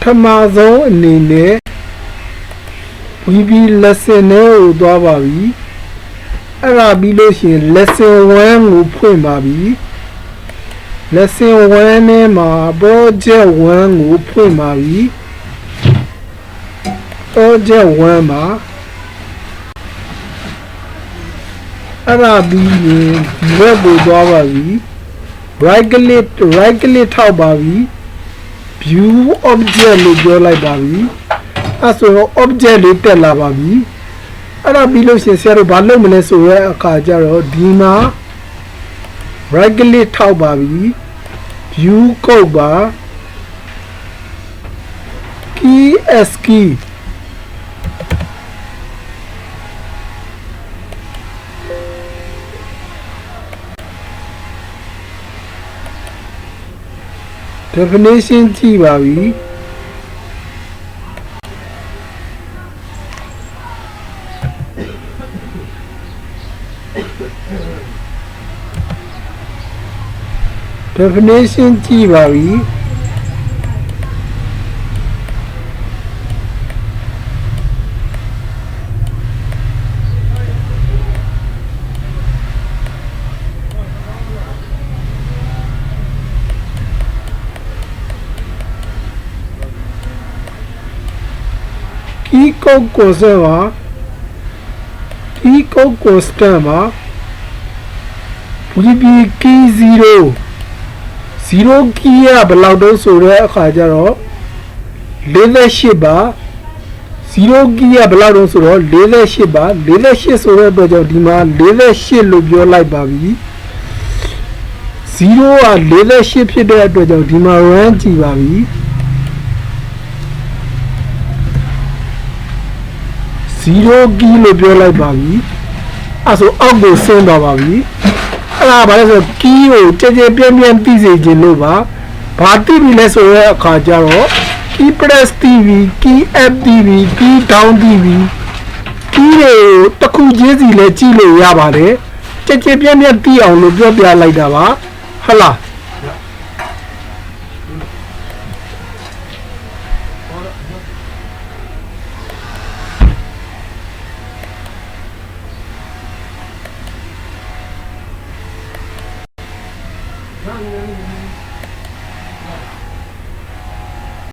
ထမဆုံးအနေနဲ့ VB lesson ကိုသွားပါပြီအဲ့ဒါပြီးလို့ရှိရင် lesson 1ကိုဖွင့်ပါပြီ lesson 1နဲ့မှာ project 1ကိုဖွင့်ပါပြီ project 1မှာအဲ့ဒါပြီးရင် web ကိုသွားပါပြီ right click ထောက်ပါပြီ view object လို့ပြောလိုက်ပါပြီအဲ့ဆိုတော့ object လေးတက်လာပါပြီအဲ့ဒါပြီးလို့ရှိရင်ဆရာတို့ဘာလုပ်မလဲဆိုရဲအခါကျတော့ဒီမှာ right click ထောက်ပါပြီ view code ပါ key as key definition ကြည့်ပါပြီdefinition ကြည့်ပါပြီkey code ကိုစပါ key code ကိုစတပါ VB key 0 key ကဘယ်လောက်တုံးဆိုတဲ့အခါကျတော့48ပါ0 key ကဘယ်လောက်တုံးဆိုတော့48ပါ48ဆိုတဲ့အတွက်ကြောင့်ဒီမှာ48လို့ပြောလိုက်ပါပြီ0က48ဖြစ်တဲ့အတွက်ကြောင့်ဒီမှာ run ကြည့်ပါပြီ0 key လို့ပြောလိုက်ပါပြီအဲ့ဆိုအောက်ကိုဆင်းသွားပါပြီအဲ့ဒါဘာလဲဆို key ကိုကြဲပြင်းသိစေခြင်းလို့ပါဘာသိပြီလဲဆိုရဲအခါကျတော့ key press TV key up TV key down TV key ကိုတစ်ခုချင်းစီလဲကြည့်လို့ရပါတယ်ကြဲပြင်းသိအောင်လို့ပြောပြလိုက်တာပါဟုတ်လား